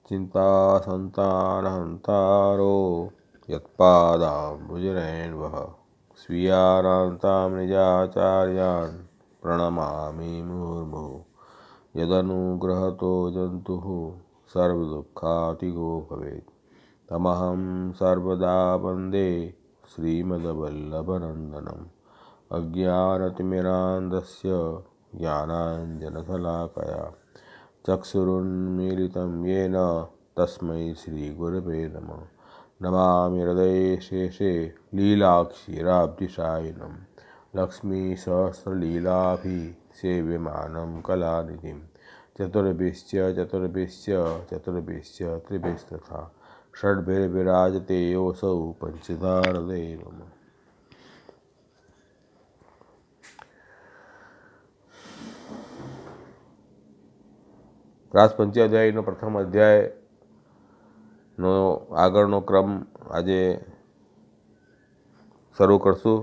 चिंता संतानहंतारो यत्पादाम्बुजरेण्वः स्वीयानान्तां निजाचार्यान् प्रणमामि मुहुर्मुहुः। यदनुग्रहतो जन्तुः सर्वदुःखातिगो भवेत् तमहं सर्वदा वन्दे श्रीमद्वल्लभनन्दनम्। अज्ञानतिमिरान्धस्य ज्ञानाञ्जनशलाकया चक्षुरुन्मीलितं येन तस्मै श्रीगुरवे नमः। नमामि हृदये शेषे लीलाक्षीराब्धिशायिनं लक्ष्मीसहस्रलीलाभिसेव्यमानं कलानिधिं चतुर्भिश्च त्रिभिस्तथा षड्भिर्विराजते योऽसौ पंचधा हृदये नमः। રાસ પંચાધ્યાયનો પ્રથમ અધ્યાયનો આગળનો ક્રમ આજે શરૂ કરશું।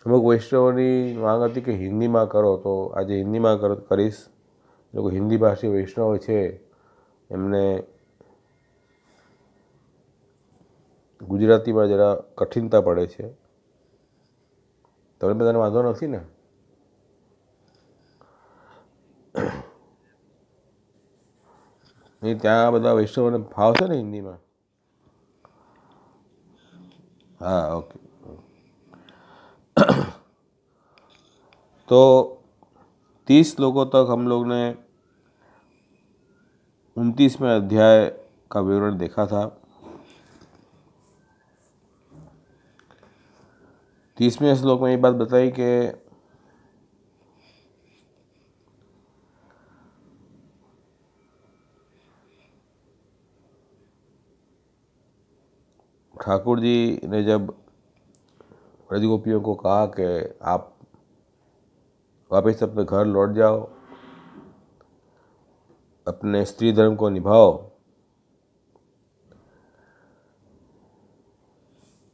અમુક વૈષ્ણવોની માંગ હતી કે હિન્દીમાં કરો, તો આજે હિન્દીમાં કરીશ। લોકો હિન્દી ભાષી વૈષ્ણવ છે એમને ગુજરાતીમાં જરા કઠિનતા પડે છે। તમે બધાને વાંધો નથી ને? નહીં, ત્યાં બધા વૈષ્ણવોને ફાવશે ને હિન્દીમાં? हाँ, ओके। तो 30 श्लोकों तक हम लोग ने 29वें अध्याय का विवरण देखा था। 30वें श्लोक में ये बात बताई कि ठाकुर जी ने जब ब्रजगोपियों को कहा कि आप वापस अपने घर लौट जाओ, अपने स्त्री धर्म को निभाओ,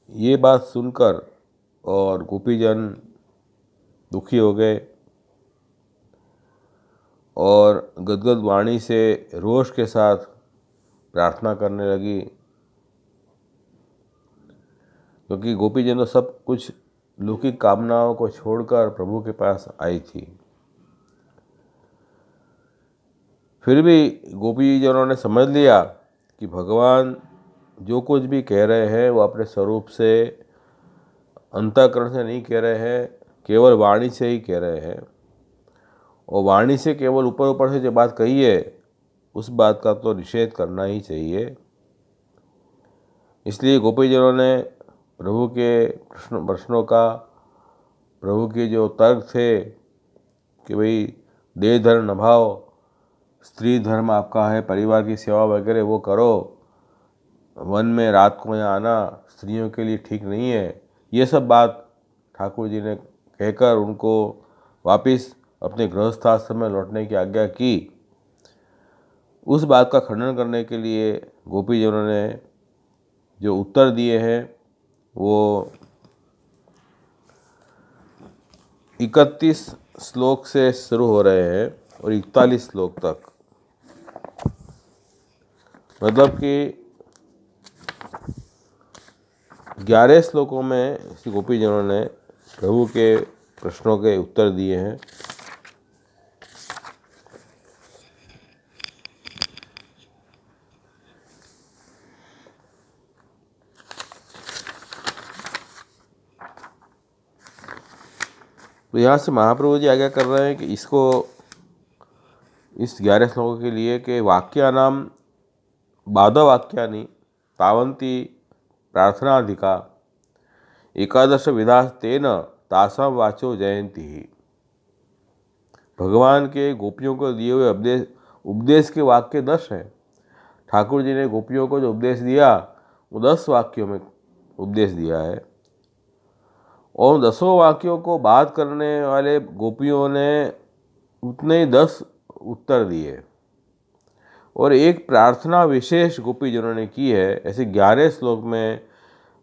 ये बात सुनकर और गोपीजन दुखी हो गए और गदगद वाणी से रोष के साथ प्रार्थना करने लगी, क्योंकि गोपीजन तो सब कुछ लौकिक कामनाओं को छोड़कर प्रभु के पास आई थी। फिर भी गोपीजनों ने समझ लिया कि भगवान जो कुछ भी कह रहे हैं वो अपने स्वरूप से, अंतःकरण से नहीं कह रहे हैं, केवल वाणी से ही कह रहे हैं। और वाणी से केवल ऊपर ऊपर से जो बात कही है उस बात का तो निषेध करना ही चाहिए। इसलिए गोपीजनों ने प्रभु के प्रश्नों का, प्रभु के जो तर्क थे कि भाई देह धर्म निभाओ, स्त्री धर्म आपका है, परिवार की सेवा वगैरह वो करो, वन में रात को यहाँ आना स्त्रियों के लिए ठीक नहीं है, ये सब बात ठाकुर जी ने कहकर उनको वापस अपने गृहस्थाश्रम में लौटने की आज्ञा की। उस बात का खंडन करने के लिए गोपीजनों ने जो उत्तर दिए हैं वो 31 श्लोक से शुरू हो रहे हैं और 41 श्लोक तक। मतलब कि 11 श्लोकों में श्री गोपीजनों ने प्रभु के प्रश्नों के उत्तर दिए हैं। तो यहाँ से महाप्रभु जी आज्ञा कर रहे हैं कि इसको, इस 11 श्लोकों के लिए कि वाक्यानां बाधवाक्यानि तावन्ति प्रार्थनाधिका एकादश विधा तेन तासां वाचो जयंती ही। भगवान के गोपियों को दिए हुए उपदेश के वाक्य 10 हैं। ठाकुर जी ने गोपियों को जो उपदेश दिया वो 10 वाक्यों में उपदेश दिया है और 10 वाक्यों को बात करने वाले गोपियों ने उतने ही 10 उत्तर दिए और एक प्रार्थना विशेष गोपीजनों ने की है। ऐसे 11 श्लोक में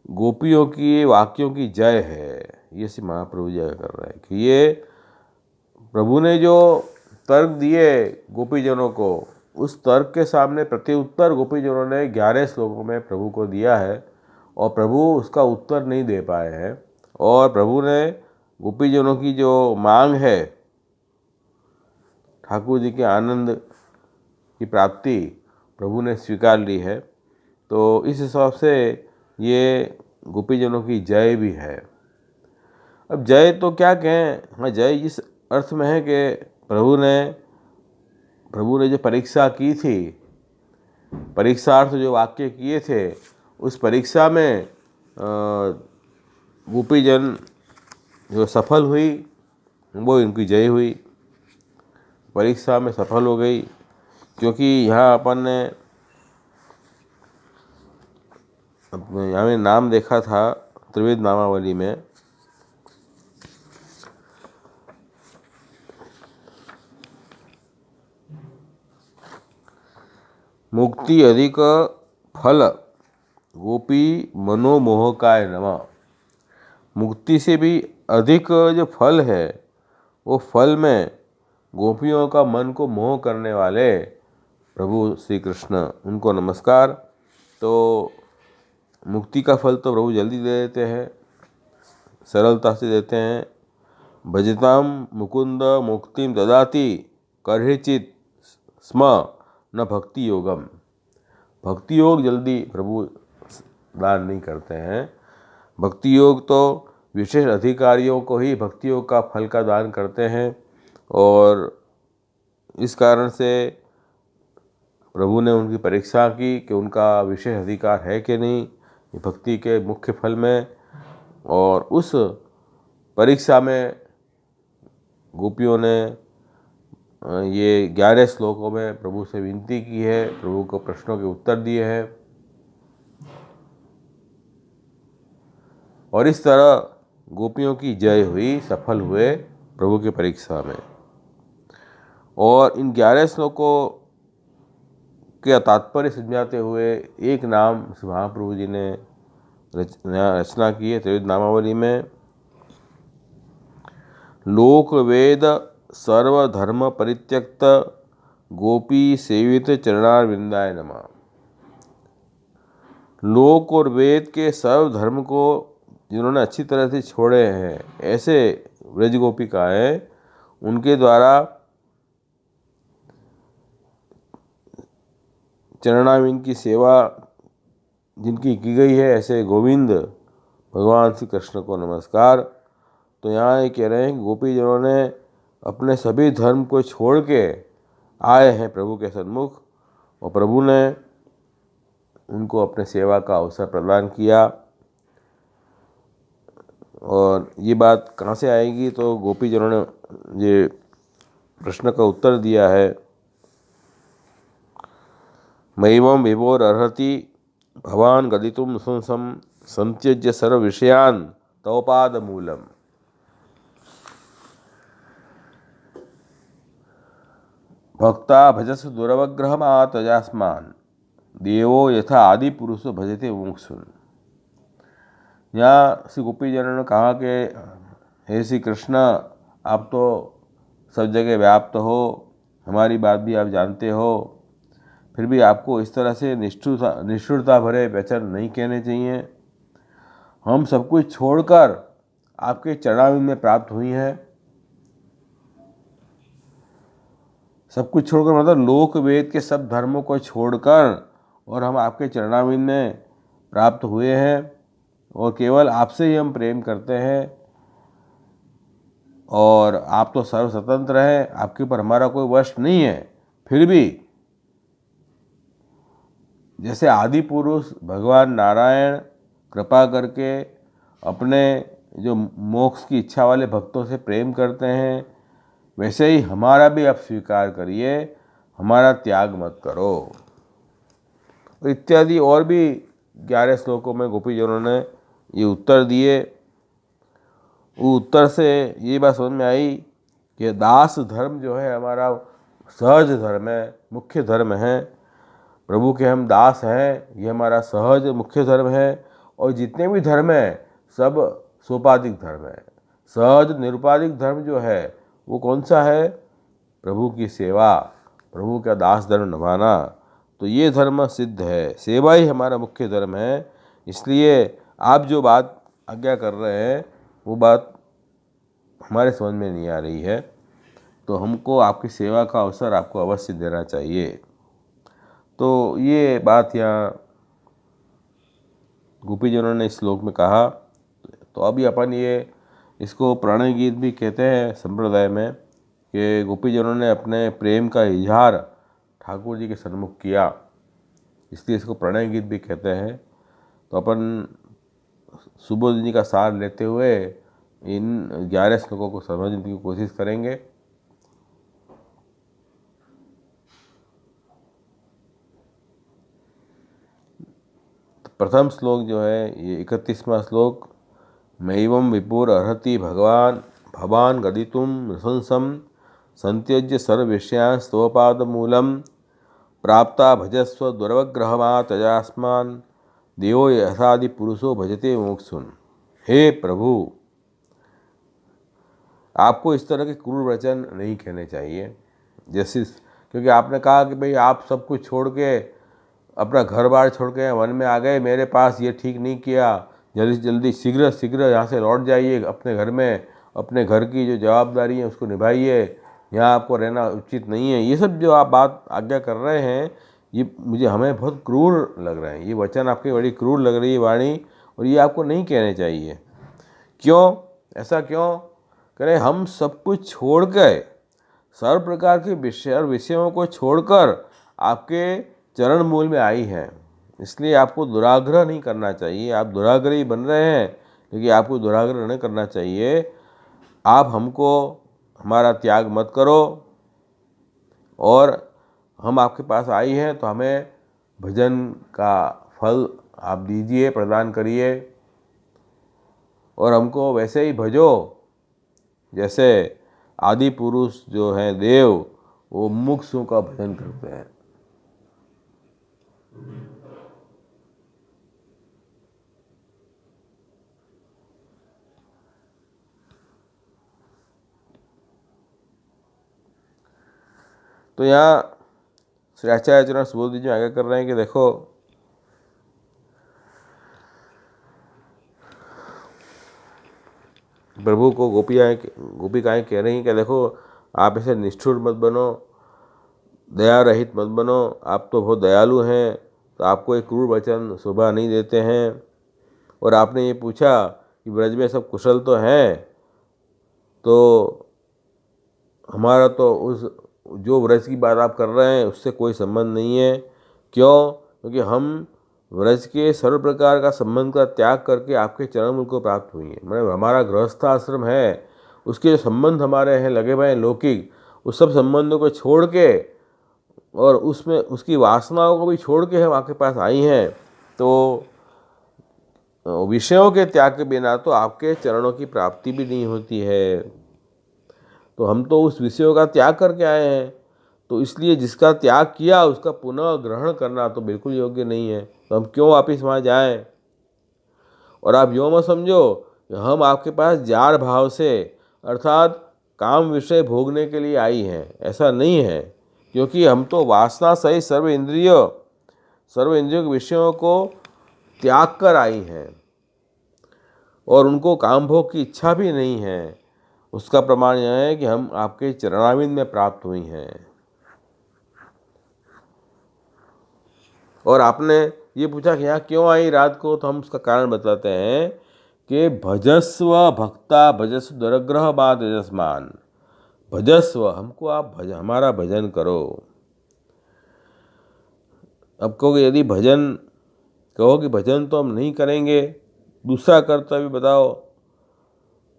गोपियों की वाक्यों की जय है। ये श्री महाप्रभु जी कर रहे हैं कि ये प्रभु ने जो तर्क दिए गोपीजनों को, उस तर्क के सामने प्रत्युत्तर गोपीजनों ने 11 श्लोकों में प्रभु को दिया है और प्रभु उसका उत्तर नहीं दे पाए हैं। और प्रभु ने गोपीजनों की जो मांग है ठाकुर जी के आनंद की प्राप्ति, प्रभु ने स्वीकार ली है। तो इस हिसाब से ये गोपीजनों की जय भी है। अब जय तो क्या कहें, हाँ जय इस अर्थ में है कि प्रभु ने जो परीक्षा की थी, परीक्षार्थ जो वाक्य किए थे, उस परीक्षा में गोपीजन जो सफल हुई वो इनकी जय हुई, परीक्षा में सफल हो गई। क्योंकि यहाँ अपन ने यहाँ में नाम देखा था त्रिवेद नामावली में, मुक्ति अधिक फल गोपी मनोमोहकाय नमः। मुक्ति से भी अधिक जो फल है, वो फल में गोपियों का मन को मोह करने वाले प्रभु श्री कृष्ण, उनको नमस्कार। तो मुक्ति का फल तो प्रभु जल्दी दे देते हैं, सरलता से देते हैं। भजताम मुकुंद मुक्तिम ददाति कर्हिचित स्म न भक्ति योगम। भक्ति योग जल्दी प्रभु दान नहीं करते हैं। भक्ति योग तो विशेष अधिकारियों को ही भक्ति योग का फल का दान करते हैं। और इस कारण से प्रभु ने उनकी परीक्षा की कि उनका विशेष अधिकार है कि नहीं भक्ति के मुख्य फल में। और उस परीक्षा में गोपियों ने ये 11 श्लोकों में प्रभु से विनती की है, प्रभु को प्रश्नों के उत्तर दिए हैं। और इस तरह गोपियों की जय हुई, सफल हुए प्रभु की परीक्षा में। और इन 11 श्लोकों के तात्पर्य समझाते हुए एक नाम महाप्रभु जी ने रचना की है त्रिविध नामावली में। लोक वेद सर्वधर्म परित्यक्त गोपी सेवित चरणारविंदाय नमः। लोक और वेद के सर्वधर्म को जिन्होंने अच्छी तरह से छोड़े हैं, ऐसे व्रज गोपिकाएं, उनके द्वारा चरणारविंद की सेवा जिनकी की गई है, ऐसे गोविंद भगवान श्री कृष्ण को नमस्कार। तो यहाँ ये कह रहे हैं कि गोपीजनों ने अपने सभी धर्म को छोड़ के आए हैं प्रभु के सन्मुख, और प्रभु ने उनको अपने सेवा का अवसर प्रदान किया। और ये बात कहाँ से आएगी, तो गोपीजनों ने ये प्रश्न का उत्तर दिया है। मैवं विभोर अर्हति भवान गदितुम सुसम संत्यज्य सर्व विषयान तवपाद मूलम। भक्ता भजस दुरवग्रहमातजास्मान देवो यथा आदि पुरुष भजते मुमुक्षुन्। यहाँ श्री गोपीजनों ने कहा कि हे श्री कृष्ण, आप तो सब जगह व्याप्त हो, हमारी बात भी आप जानते हो, फिर भी आपको इस तरह से निष्ठुरता भरे वचन नहीं कहने चाहिए। हम सब कुछ छोड़कर आपके चरणारविंद में प्राप्त हुई हैं। सब कुछ छोड़कर मतलब लोक वेद के सब धर्मों को छोड़कर, और हम आपके चरणारविंद में प्राप्त हुए हैं, और केवल आपसे ही हम प्रेम करते हैं। और आप तो सर्व स्वतंत्र हैं, आपके ऊपर हमारा कोई वश नहीं है। फिर भी जैसे आदि पुरुष भगवान नारायण कृपा करके अपने जो मोक्ष की इच्छा वाले भक्तों से प्रेम करते हैं, वैसे ही हमारा भी आप स्वीकार करिए, हमारा त्याग मत करो। इत्यादि और भी 11 श्लोकों में गोपीजनों ने ये उत्तर दिए। वो उत्तर से ये बात समझ में आई कि दास धर्म जो है हमारा सहज धर्म है, मुख्य धर्म है। प्रभु के हम दास हैं, ये हमारा सहज मुख्य धर्म है। और जितने भी धर्म हैं सब सोपाधिक धर्म है। सहज निरुपाधिक धर्म जो है वो कौन सा है? प्रभु की सेवा, प्रभु का दास धर्म निभाना। तो ये धर्म सिद्ध है, सेवा ही हमारा मुख्य धर्म है। इसलिए आप जो बात आज्ञा कर रहे हैं वो बात हमारे समझ में नहीं आ रही है, तो हमको आपकी सेवा का अवसर आपको अवश्य देना चाहिए। तो ये बात यहाँ गोपीजनों ने इस श्लोक में कहा। तो अभी अपन ये इसको प्रणय गीत भी कहते हैं संप्रदाय में, कि गोपीजनों ने अपने प्रेम का इजहार ठाकुर जी के सन्मुख किया, इसलिए इसको प्रणय गीत भी कहते हैं। तो अपन सुबोध जी का सार लेते हुए इन 11 श्लोकों को समझने की कोशिश करेंगे। तो प्रथम श्लोक जो है ये 31वां श्लोक, मैवं विपुर अर्हति भगवान भवान गदितुं नृशंसं संत्यज्य सर्वविषयान् स्तवपादमूलं प्राप्ता भजस्व दुर्वग्रहमा तजास्मान् देवो यथादि पुरुषो भजते मोक्षुन्। हे प्रभु, आपको इस तरह के क्रूर वचन नहीं कहने चाहिए। जैसे क्योंकि आपने कहा कि भाई आप सब कुछ छोड़ के, अपना घर बार छोड़ के वन में आ गए, मेरे पास ये ठीक नहीं किया, जल्दी से जल्दी शीघ्र यहाँ से लौट जाइए अपने घर में, अपने घर की जो जवाबदारी है उसको निभाइए, यहाँ आपको रहना उचित नहीं है। ये सब जो आप बात आज्ञा कर रहे हैं, ये मुझे हमें बहुत क्रूर लग रहे हैं। ये वचन आपकी बड़ी क्रूर लग रही है वाणी, और ये आपको नहीं कहने चाहिए। क्यों? ऐसा क्यों? करें हम सब कुछ छोड़ गए, सर्व प्रकार के विषयों को छोड़कर आपके चरण मूल में आई हैं, इसलिए आपको दुराग्रह नहीं करना चाहिए। आप दुराग्रही बन रहे हैं, लेकिन आपको दुराग्रह नहीं करना चाहिए। आप हमको हमारा त्याग मत करो, और हम आपके पास आई हैं तो हमें भजन का फल आप दीजिए, प्रदान करिए, और हमको वैसे ही भजो जैसे आदि पुरुष जो हैं देव, वो मुमुक्षुओं का भजन करते हैं। तो यहाँ श्री आचार्य चरण सुबोध जी आगे कर रहे हैं कि देखो, प्रभु को गोपिकाएं कह रही हैं कि देखो, आप ऐसे निष्ठुर मत बनो, दया रहित मत बनो। आप तो बहुत दयालु हैं, तो आपको एक क्रूर वचन शोभा नहीं देते हैं। और आपने ये पूछा कि ब्रज में सब कुशल तो हैं, तो हमारा तो उस जो व्रज की बात आप कर रहे हैं उससे कोई संबंध नहीं है। क्यों? क्योंकि हम व्रज के सर्व प्रकार का संबंध का त्याग करके आपके चरण मूल को प्राप्त हुई है। मतलब हमारा गृहस्थ आश्रम है, उसके जो संबंध हमारे हैं लगे हुए हैं लौकिक, उस सब संबंधों को छोड़ के और उसमें उसकी वासनाओं को भी छोड़ के हम आपके पास आई हैं। तो विषयों के त्याग के बिना तो आपके चरणों की प्राप्ति भी नहीं होती है। तो हम तो उस विषयों का त्याग करके आए हैं, तो इसलिए जिसका त्याग किया उसका पुनः ग्रहण करना तो बिल्कुल योग्य नहीं है। तो हम क्यों वापस वहाँ जाएं? और आप यूँ मत समझो कि हम आपके पास जार भाव से अर्थात काम विषय भोगने के लिए आई हैं, ऐसा नहीं है। क्योंकि हम तो वासना सहित सर्व इंद्रियों के विषयों को त्याग कर आई हैं, और उनको काम भोग की इच्छा भी नहीं है। उसका प्रमाण यह है कि हम आपके चरणारविंद में प्राप्त हुई हैं। और आपने ये पूछा कि यहाँ क्यों आई रात को, तो हम उसका कारण बताते हैं कि भजस्व भक्ता भजस्व दुरग्रह बाद यजमान। भजस्व, हमको आप हमारा भजन करो। अब कहोगे यदि भजन तो हम नहीं करेंगे, दूसरा कर्तव्य बताओ।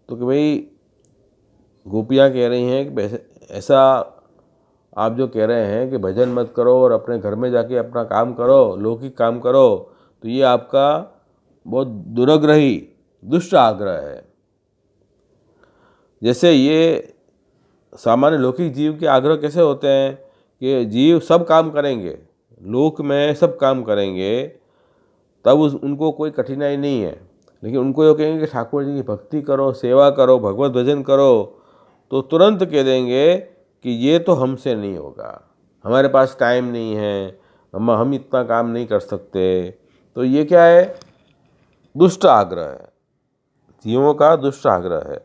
तो कि भाई गोपियाँ कह रही हैं कि ऐसा आप जो कह रहे हैं कि भजन मत करो और अपने घर में जाके अपना काम करो, लौकिक काम करो, तो ये आपका बहुत दुराग्रही दुष्ट आग्रह है। जैसे ये सामान्य लौकिक जीव के आग्रह कैसे होते हैं कि जीव सब काम करेंगे, लोक में सब काम करेंगे, तब उनको कोई कठिनाई नहीं है। लेकिन उनको ये कहेंगे कि ठाकुर जी की भक्ति करो, सेवा करो, भगवत भजन करो, तो तुरंत कह देंगे कि ये तो हमसे नहीं होगा, हमारे पास टाइम नहीं है, हम इतना काम नहीं कर सकते। तो ये क्या है? दुष्ट आग्रह है, जीवों का दुष्ट आग्रह है।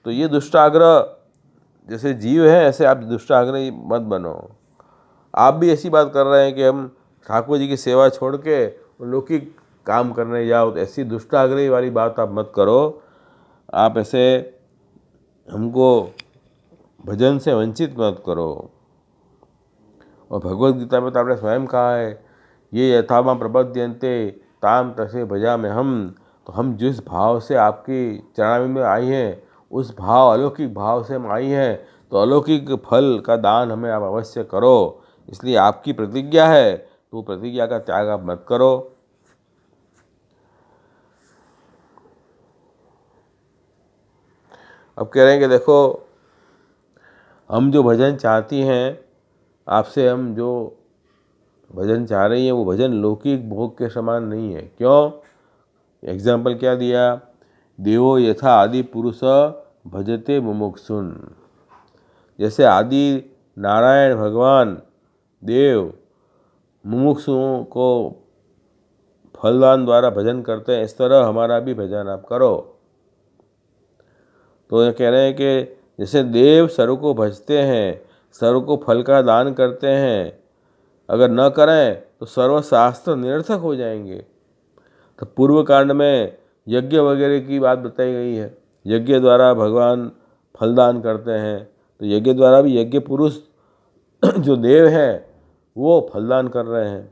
तो ये दुष्ट आग्रह, जैसे जीव है ऐसे आप दुष्ट आग्रही मत बनो। आप भी ऐसी बात कर रहे हैं कि हम ठाकुर जी की सेवा छोड़ के लौकिक काम करने जाओ, तो ऐसी दुष्ट आग्रही वाली बात आप मत करो। आप ऐसे हमको भजन से वंचित मत करो। और भगवद गीता में तो आपने स्वयं कहा है, ये यथामा प्रपद्यन्ते ताम तसे भजा में हम। तो हम जिस भाव से आपकी चरणामृत में आई हैं, उस भाव अलौकिक भाव से हम आई हैं, तो अलौकिक फल का दान हमें आप अवश्य करो। इसलिए आपकी प्रतिज्ञा है, तो प्रतिज्ञा का त्याग आप मत करो। अब कह रहे हैं कि देखो, हम जो भजन चाहती हैं आपसे, हम जो भजन चाह रही हैं वो भजन लौकिक भोग के समान नहीं है। क्यों? एग्जाम्पल क्या दिया? देवो यथा आदि पुरुष भजते मुमुक्षुन। जैसे आदि नारायण भगवान देव मुमुक्षुओं को फलदान द्वारा भजन करते हैं, इस तरह हमारा भी भजन आप करो। तो ये कह रहे हैं कि जैसे देव सर्व को भजते हैं, सर्व को फल का दान करते हैं, अगर न करें तो सर्वशास्त्र निरर्थक हो जाएंगे। तो पूर्व कांड में यज्ञ वगैरह की बात बताई गई है, यज्ञ द्वारा भगवान फलदान करते हैं। तो यज्ञ द्वारा भी यज्ञ पुरुष जो देव हैं वो फलदान कर रहे हैं,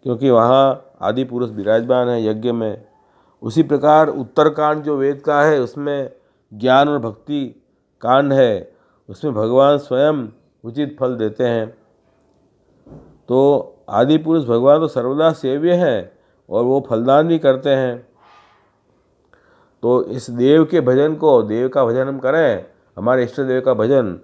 क्योंकि वहाँ आदि पुरुष विराजमान है यज्ञ में। उसी प्रकार उत्तरकांड जो वेद का है, उसमें ज्ञान और भक्ति कांड है, उसमें भगवान स्वयं उचित फल देते हैं। तो आदि पुरुष भगवान तो सर्वदा सेव्य हैं और वो फलदान भी करते हैं। तो इस देव के भजन को, देव का भजन हम करें, हमारे इष्ट देव का भजन,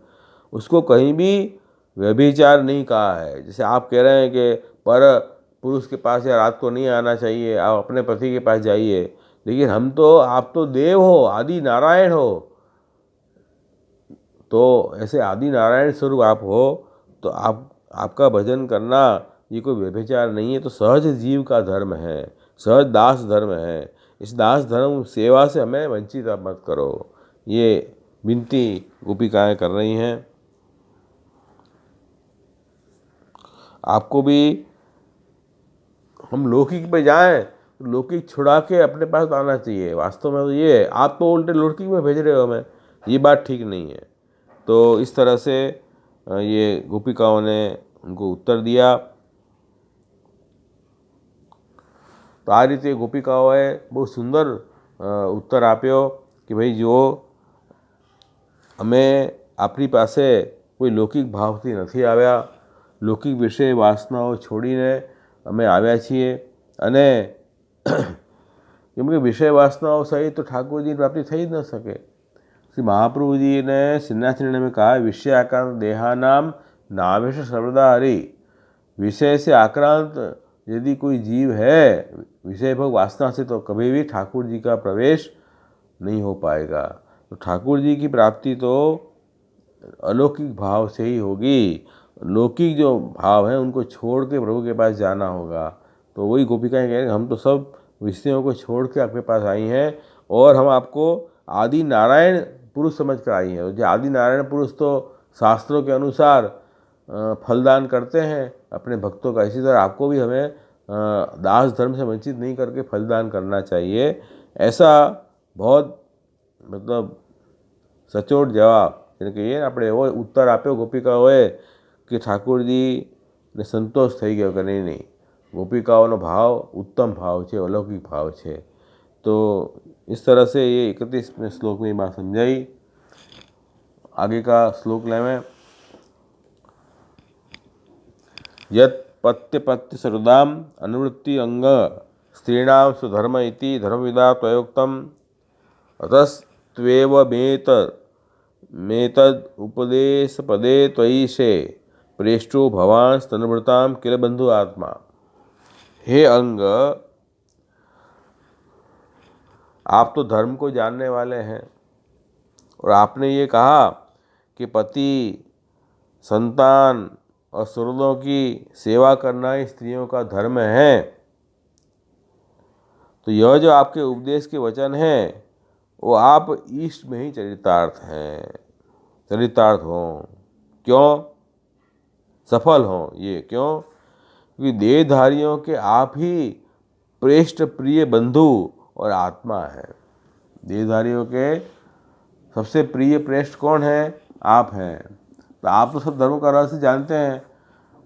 उसको कहीं भी व्यभिचार नहीं कहा है। जैसे आप कह रहे हैं कि पर पुरुष के पास या रात को नहीं आना चाहिए, आप अपने पति के पास जाइए, लेकिन आप तो देव हो, आदि नारायण हो। तो ऐसे आदि नारायण स्वरूप आप हो, तो आपका भजन करना ये कोई व्यभिचार नहीं है। तो सहज जीव का धर्म है, सहज दास धर्म है। इस दास धर्म सेवा से हमें वंचित आप मत करो। ये विनती गोपिकाएं कर रही हैं। आपको भी, हम लौकिक पे जाएं तो लौकिक छुड़ा के अपने पास आना चाहिए। वास्तव में तो ये आप तो उल्टे लौकिक में भेज रहे हो हमें, ये बात ठीक नहीं है। तो इस तरह से ये गोपिकाओं ने उनको उत्तर दिया। तो आ रीते गोपिकाओए બહુ સુંદર ઉત્તર આપ્યો કે ભાઈ જો અમે આપણી પાસે કોઈ લૌકિક ભાવથી નથી આવ્યા, લૌકિક વિષય વાસનાઓ છોડીને અમે આવ્યા છીએ। અને કેમ કે વિષય વાસનાઓ સહિત તો ઠાકોરજીની પ્રાપ્તિ થઈ જ ન શકે। श्री महाप्रभु जी ने श्रीनाथ निर्णय में कहा, विषय आक्रांत देहानाम नावेश सर्वदा हरि। विषय से आक्रांत यदि कोई जीव है विषय भोग वासना से, तो कभी भी ठाकुर जी का प्रवेश नहीं हो पाएगा। तो ठाकुर जी की प्राप्ति तो अलौकिक भाव से ही होगी। लौकिक जो भाव है उनको छोड़ के प्रभु के पास जाना होगा। तो वही गोपिकाएं कह रहे हैं, हम तो सब विषयों को छोड़ के आपके पास आई हैं और हम आपको आदि नारायण पुरुष समझ कर आई हैं। जो आदि नारायण पुरुष तो शास्त्रों के अनुसार फलदान करते हैं अपने भक्तों का, इसी तरह आपको भी हमें दास धर्म से वंचित नहीं करके फलदान करना चाहिए। ऐसा बहुत मतलब સચોટ જવાબ એટલે કે એ આપણે એવો ઉત્તર આપ્યો ગોપિકાઓએ કે ઠાકોરજીને સંતોષ થઈ ગયો કે નહીં નહીં, गोपिकाओं भाव उत्तम भाव है, अलौकिक भाव है। तो इस तरह से ये 31वें श्लोक में बात समझाई। आगे का श्लोक लें। यत् पत्य पत्य सरुदाम अनुवृत्ति अंग स्त्रीणाम स्वधर्म इति धर्मविदा त्वयोक्तम अतस्त्वेव मेतद उपदेश पदे त्वयिषे प्रेष्टो भवान स्तनभृताम किल बंधु आत्मा। हे अंग, आप तो धर्म को जानने वाले हैं, और आपने ये कहा कि पति, संतान और सुहृदों की सेवा करना ही स्त्रियों का धर्म है। तो यह जो आपके उपदेश के वचन हैं वो आप ईष्ट में ही चरितार्थ हैं, चरितार्थ हों। क्यों सफल हों? ये क्यों? क्योंकि देहधारियों के आप ही प्रेष्ठ प्रिय बंधु और आत्मा है। देहधारियों के सबसे प्रिय प्रेष्ठ कौन है? आप हैं। तो आप तो सब धर्म का रहस्य जानते हैं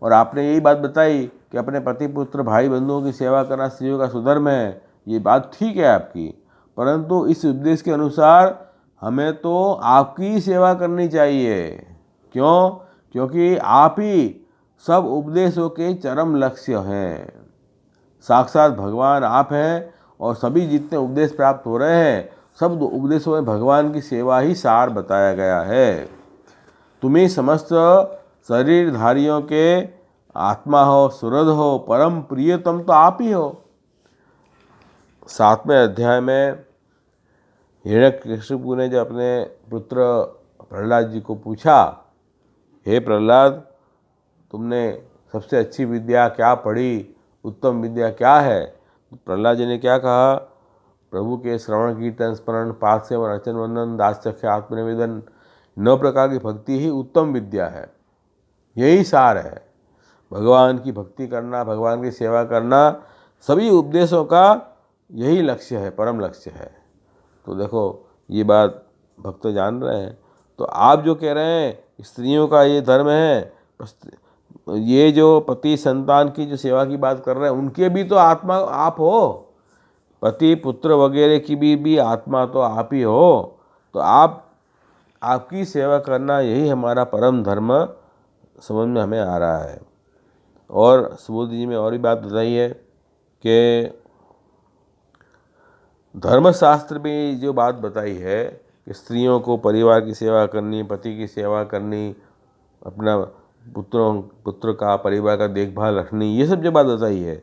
और आपने यही बात बताई कि अपने पति, पुत्र, भाई, बंधुओं की सेवा करना स्त्रियों का सुधर्म है। ये बात ठीक है आपकी, परंतु इस उपदेश के अनुसार हमें तो आपकी ही सेवा करनी चाहिए। क्यों? क्योंकि आप ही सब उपदेशों के चरम लक्ष्य हैं। साक्षात भगवान आप हैं और सभी जितने उपदेश प्राप्त हो रहे हैं सब उपदेशों में भगवान की सेवा ही सार बताया गया है। तुम्हें समस्त शरीरधारियों के आत्मा हो, सुहृद हो, परम प्रियतम तो आप ही हो। 7वें अध्याय में हिरण्यकशिपु ने जब अपने पुत्र प्रहलाद जी को पूछा, हे प्रहलाद, तुमने सबसे अच्छी विद्या क्या पढ़ी, उत्तम विद्या क्या है? तो प्रहलाद जी ने क्या कहा? प्रभु के श्रवण, कीर्तन, स्मरण, पाठ सेवन, अर्चन, वंदन, दासचक्ष, आत्मनिवेदन, 9 प्रकार की भक्ति ही उत्तम विद्या है। यही सार है। भगवान की भक्ति करना, भगवान की सेवा करना, सभी उपदेशों का यही लक्ष्य है, परम लक्ष्य है। तो देखो ये बात भक्त जान रहे हैं। तो आप जो कह रहे हैं स्त्रियों का ये धर्म है, ये जो पति, संतान की जो सेवा की बात कर रहे हैं उनके भी तो आत्मा आप हो। पति, पुत्र वगैरह की भी आत्मा तो आप ही हो। तो आपकी सेवा करना यही हमारा परम धर्म समझ में हमें आ रहा है। और सुबोध जी में और भी बात बताई है कि धर्मशास्त्र में जो बात बताई है कि स्त्रियों को परिवार की सेवा करनी, पति की सेवा करनी, अपना पुत्र का, परिवार का देखभाल रखनी, ये सब जो बात बताई है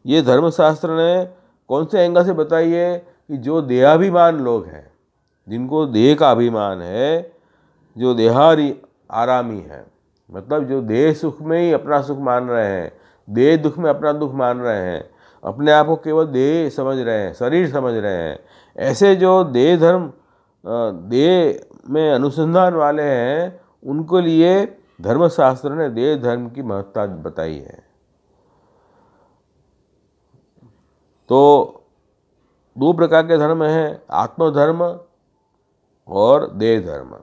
ये धर्मशास्त्र ने कौन से एंगल से बताई है? कि जो देहाभिमान लोग हैं, जिनको देह का अभिमान है, जो देहारी आरामी है, मतलब जो देह सुख में ही अपना सुख मान रहे हैं, देह दुख में अपना दुख मान रहे हैं, अपने आप को केवल देह समझ रहे हैं, शरीर समझ रहे हैं, ऐसे जो देह धर्म, देह में अनुसंधान वाले हैं, उनके लिए धर्मशास्त्र ने देह धर्म की महत्ता बताई है। तो 2 प्रकार के धर्म हैं, आत्मधर्म और देह धर्म।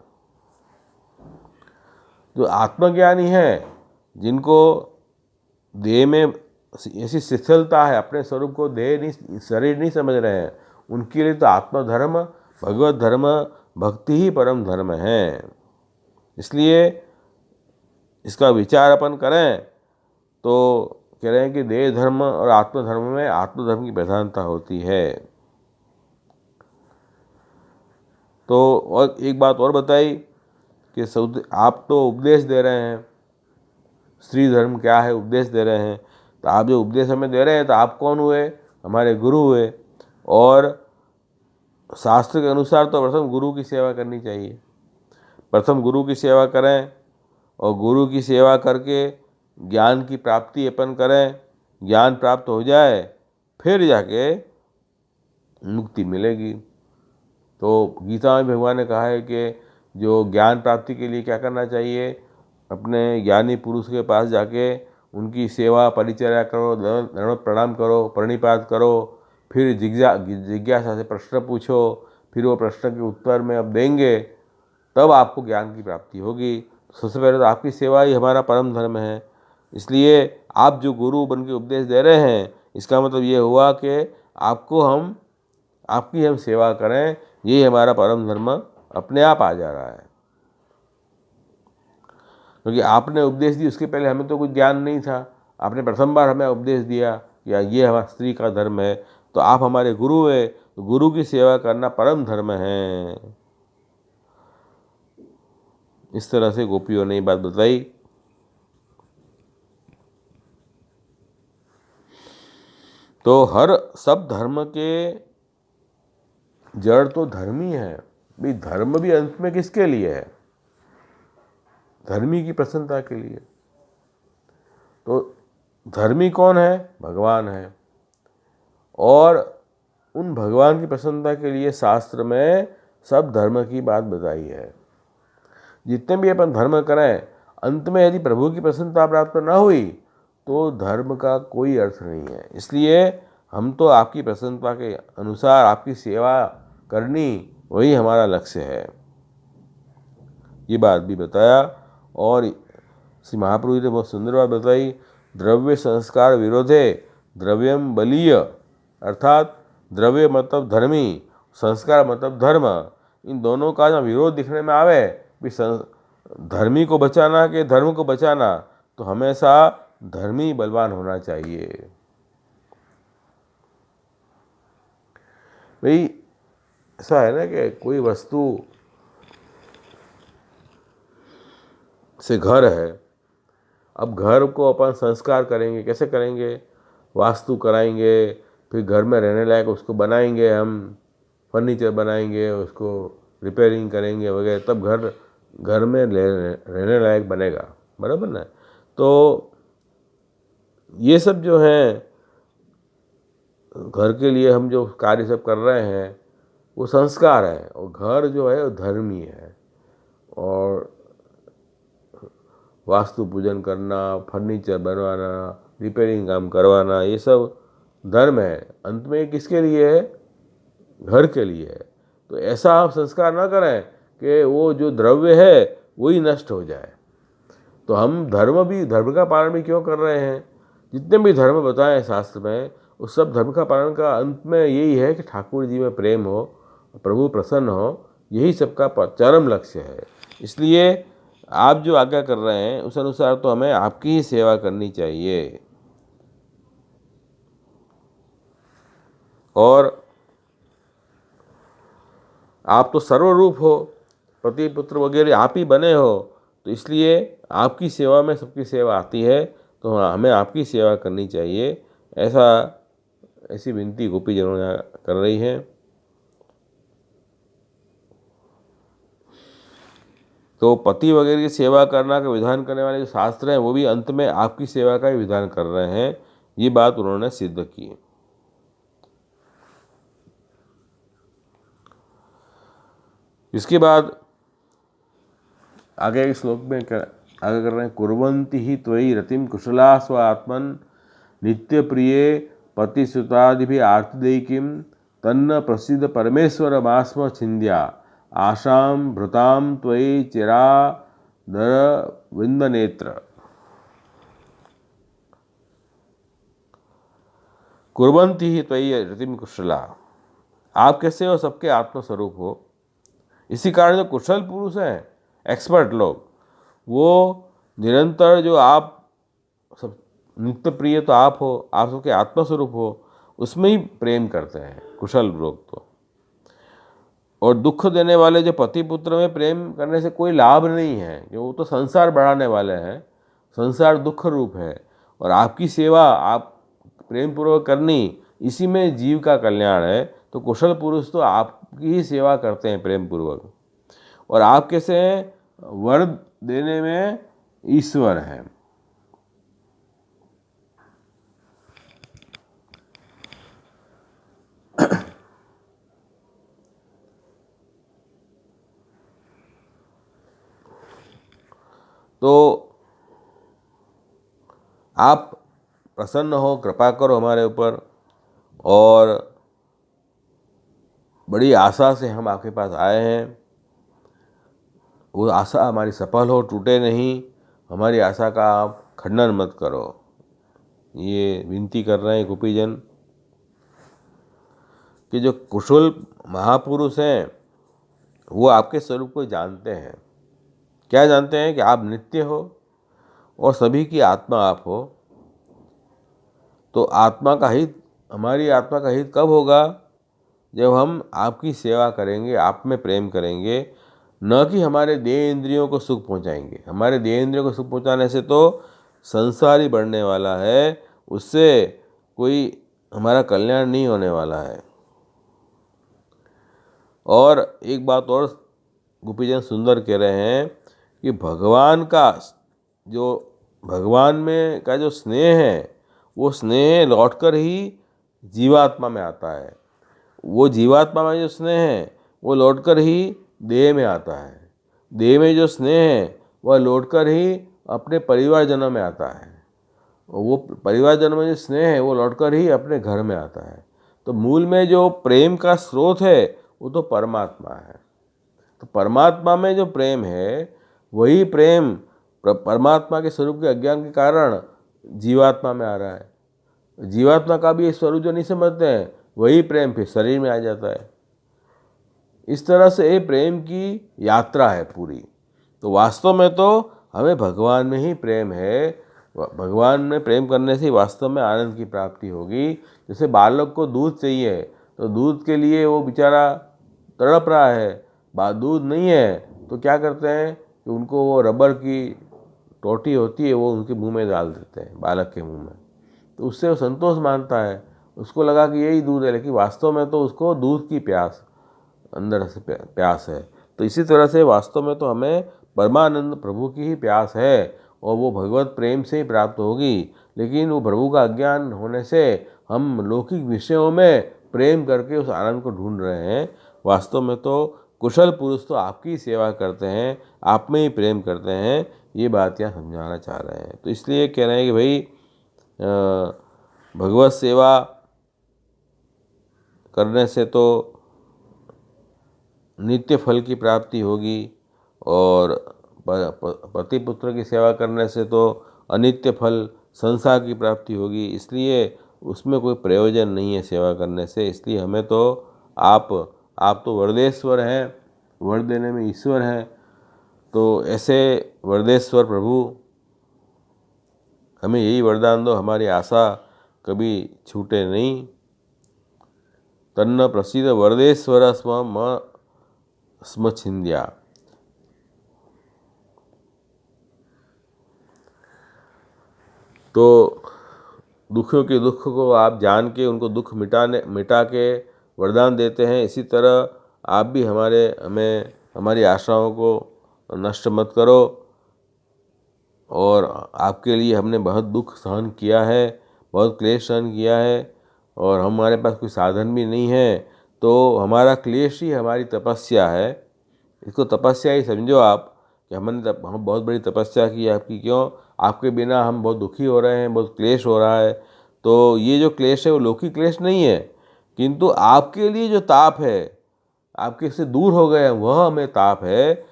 जो आत्मज्ञानी है, जिनको देह में ऐसी शिथिलता है, अपने स्वरूप को देह नहीं, शरीर नहीं समझ रहे हैं, उनके लिए तो आत्मधर्म, भगवत धर्म, भक्ति ही परम धर्म है। इसलिए इसका विचार अपन करें तो कह रहे हैं कि देह धर्म और आत्मधर्म में आत्मधर्म की प्रधानता होती है। तो और एक बात और बताई कि आप तो उपदेश दे रहे हैं, स्त्री धर्म क्या है उपदेश दे रहे हैं। तो आप जो उपदेश हमें दे रहे हैं तो आप कौन हुए? हमारे गुरु हुए। और शास्त्र के अनुसार तो प्रथम गुरु की सेवा करनी चाहिए। प्रथम गुरु की सेवा करें और गुरु की सेवा करके ज्ञान की प्राप्ति अपन करें, ज्ञान प्राप्त हो जाए फिर जाके मुक्ति मिलेगी। तो गीता में भगवान ने कहा है कि जो ज्ञान प्राप्ति के लिए क्या करना चाहिए? अपने ज्ञानी पुरुष के पास जाके उनकी सेवा परिचर्या करो, दंडवत प्रणाम करो, प्रणिपात करो, फिर जिज्ञासा से प्रश्न पूछो, फिर वो प्रश्न के उत्तर में अब देंगे तब आपको ज्ञान की प्राप्ति होगी। सबसे पहले तो आपकी सेवा ही हमारा परम धर्म है। इसलिए आप जो गुरु बन के उपदेश दे रहे हैं, इसका मतलब ये हुआ कि आपकी हम सेवा करें, ये हमारा परम धर्म अपने आप आ जा रहा है। क्योंकि आपने उपदेश दी, उसके पहले हमें तो कुछ ज्ञान नहीं था, आपने प्रथम बार हमें उपदेश दिया कि ये हमारा स्त्री का धर्म है, तो आप हमारे गुरु है, तो गुरु की सेवा करना परम धर्म है। इस तरह से गोपियों ने ये बात बताई। तो हर सब धर्म के जड़ तो धर्म ही है, भाई धर्म भी अंत में किसके लिए है? धर्मी की प्रसन्नता के लिए। तो धर्मी कौन है? भगवान है। और उन भगवान की प्रसन्नता के लिए शास्त्र में सब धर्म की बात बताई है। जितने भी अपन धर्म करें, अंत में यदि प्रभु की प्रसन्नता प्राप्त न हुई तो धर्म का कोई अर्थ नहीं है। इसलिए हम तो आपकी प्रसन्नता के अनुसार आपकी सेवा करनी, वही हमारा लक्ष्य है। ये बात भी बताया। और श्री महाप्रभु जी ने बहुत सुंदर बात बताई, द्रव्य संस्कार विरोधे द्रव्यम बलीय, अर्थात द्रव्य मतलब धर्मी, संस्कार मतलब धर्म, इन दोनों का जब विरोध दिखने में आवे, भी धर्मी को बचाना कि धर्म को बचाना, तो हमेशा धर्मी बलवान होना चाहिए। भाई ऐसा है ना कि कोई वस्तु से घर है, अब घर को अपन संस्कार करेंगे, कैसे करेंगे? वास्तु कराएंगे, फिर घर में रहने लायक उसको बनाएंगे, हम फर्नीचर बनाएंगे, उसको रिपेयरिंग करेंगे वगैरह, तब घर में रहने लायक बनेगा, बराबर ना? तो ये सब जो है घर के लिए हम जो कार्य सब कर रहे हैं वो संस्कार है, और घर जो है वो धर्मी है। और वास्तु पूजन करना, फर्नीचर बनवाना, रिपेयरिंग काम करवाना, ये सब धर्म है। अंत में किसके लिए है? घर के लिए है। तो ऐसा आप संस्कार ना करें कि वो जो द्रव्य है वही नष्ट हो जाए। तो हम धर्म का पालन भी क्यों कर रहे हैं? जितने भी धर्म बताए शास्त्र में, उस सब धर्म का पालन का अंत में यही है कि ठाकुर जी में प्रेम हो, प्रभु प्रसन्न हो, यही सबका चरम लक्ष्य है। इसलिए आप जो आज्ञा कर रहे हैं उस अनुसार तो हमें आपकी ही सेवा करनी चाहिए। और आप तो सर्वरूप हो, पति पुत्र वगैरह आप ही बने हो, तो इसलिए आपकी सेवा में सबकी सेवा आती है, तो हमें आपकी सेवा करनी चाहिए। ऐसी विनती गोपीजनों ने कर रही है। तो पति वगैरह की सेवा करना का विधान करने वाले जो शास्त्र हैं वो भी अंत में आपकी सेवा का ही विधान कर रहे हैं। ये बात उन्होंने सिद्ध की। इसके बाद आगे के श्लोक में आगे कर रहे हैं, कुर्वन्ति ही त्वयि रतिम कुशला स्व आत्मन नित्य प्रिय पतिसुतादिभिः आर्तिदैकिं तन्न प्रसिद्ध परमेश्वर मास्म छिन्द्या आशां भृतां त्वयि चिरादर विंदनेत्र। कुर्वन्ति ही त्वयि रतिम कुशला, आप कैसे हो? सबके आत्मस्वरूप हो। इसी कारण जो कुशल पुरुष हैं, एक्सपर्ट लोग, वो निरंतर जो आप सब नित्य प्रिय तो आप हो, आप सबके आत्मस्वरूप हो, उसमें ही प्रेम करते हैं कुशल लोग तो। और दुख देने वाले जो पति पुत्र में प्रेम करने से कोई लाभ नहीं है, कि वो तो संसार बढ़ाने वाले हैं, संसार दुख रूप है। और आपकी सेवा आप प्रेम पूर्वक करनी, इसी में जीव का कल्याण है। तो कुशल पुरुष तो आपकी ही सेवा करते हैं प्रेम पूर्वक। और आप कैसे हैं? वर देने में ईश्वर है। तो आप प्रसन्न हो, कृपा करो हमारे ऊपर। और बड़ी आशा से हम आपके पास आए हैं, वो आशा हमारी सफल हो, टूटे नहीं, हमारी आशा का आप खंडन मत करो। ये विनती कर रहे हैं गोपीजन कि जो कुशल महापुरुष हैं वो आपके स्वरूप को जानते हैं। क्या जानते हैं? कि आप नित्य हो और सभी की आत्मा आप हो। तो आत्मा का हित, हमारी आत्मा का हित कब होगा? जब हम आपकी सेवा करेंगे, आप में प्रेम करेंगे, न कि हमारे देह इंद्रियों को सुख पहुंचाएंगे। हमारे देह इंद्रियों को सुख पहुंचाने से तो संसार ही बढ़ने वाला है, उससे कोई हमारा कल्याण नहीं होने वाला है। और एक बात और गोपीजन सुंदर कह रहे हैं कि भगवान में का जो स्नेह है, वो स्नेह लौटकर ही जीवात्मा में आता है। वो जीवात्मा में जो स्नेह है वो लौटकर ही देह में आता है। देह में जो स्नेह है वह लौटकर ही अपने परिवारजनों में आता है। वो परिवारजनों में जो स्नेह है वो लौटकर ही अपने घर में आता है। तो मूल में जो प्रेम का स्रोत है वो तो परमात्मा है। तो परमात्मा में जो प्रेम है वही प्रेम परमात्मा के स्वरूप के अज्ञान के कारण जीवात्मा में आ रहा है। जीवात्मा का भी ये स्वरूप जो नहीं समझते हैं वही प्रेम फिर शरीर में आ जाता है। इस तरह से ये प्रेम की यात्रा है पूरी। तो वास्तव में तो हमें भगवान में ही प्रेम है। भगवान में प्रेम करने से वास्तव में आनंद की प्राप्ति होगी। जैसे बालक को दूध चाहिए तो दूध के लिए वो बेचारा तड़प रहा है, दूध नहीं है तो क्या करते हैं कि उनको वो रबर की टोटी होती है वो उनके मुंह में डाल देते हैं, बालक के मुंह में। तो उससे वो संतोष मानता है, उसको लगा कि यही दूध है, लेकिन वास्तव में तो उसको दूध की प्यास, अंदर से प्यास है। तो इसी तरह से वास्तव में तो हमें परमानंद प्रभु की ही प्यास है और वो भगवत प्रेम से ही प्राप्त होगी। लेकिन वो प्रभु का अज्ञान होने से हम लौकिक विषयों में प्रेम करके उस आनंद को ढूंढ रहे हैं। वास्तव में तो कुशल पुरुष तो आपकी सेवा करते हैं, आप में ही प्रेम करते हैं। ये बात यहाँ समझाना चाह रहे हैं। तो इसलिए कह रहे हैं कि भाई भगवत सेवा करने से तो नित्य फल की प्राप्ति होगी और पति पुत्र की सेवा करने से तो अनित्य फल संसार की प्राप्ति होगी। इसलिए उसमें कोई प्रयोजन नहीं है सेवा करने से। इसलिए हमें तो आप तो वरदेश्वर हैं, वर देने में ईश्वर हैं। तो ऐसे वरदेश्वर प्रभु हमें यही वरदान दो, हमारी आशा कभी छूटे नहीं। तन्न प्रसीद वरदेश्वर स्म छिंद्या। तो दुखियों के दुख को आप जान के उनको दुख मिटा के वरदान देते हैं। इसी तरह आप भी हमारी आशाओं को नष्ट मत करो। और आपके लिए हमने बहुत दुख सहन किया है, बहुत क्लेश सहन किया है और हमारे पास कोई साधन भी नहीं है। तो हमारा क्लेश ही हमारी तपस्या है। इसको तपस्या ही समझो आप कि हम बहुत बड़ी तपस्या की आपकी। क्यों? आपके बिना हम बहुत दुखी हो रहे हैं, बहुत क्लेश हो रहा है। तो ये जो क्लेश है वो लौकिक क्लेश नहीं है, किंतु आपके लिए जो ताप है, आपके से दूर हो गए वह हमें ताप है,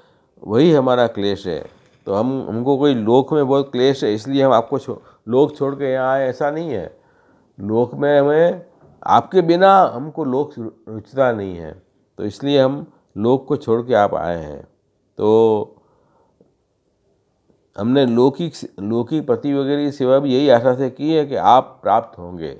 वही हमारा क्लेश है। तो हमको कोई लोक में बहुत क्लेश है इसलिए हम आपको लोक छोड़ के यहाँ आए, ऐसा नहीं है। लोक में हमें आपके बिना हमको लोक रुचता नहीं है, तो इसलिए हम लोक को छोड़ के आप आए हैं। तो हमने लौकिक पति वगैरह की सेवा भी यही आशा से की है कि आप प्राप्त होंगे।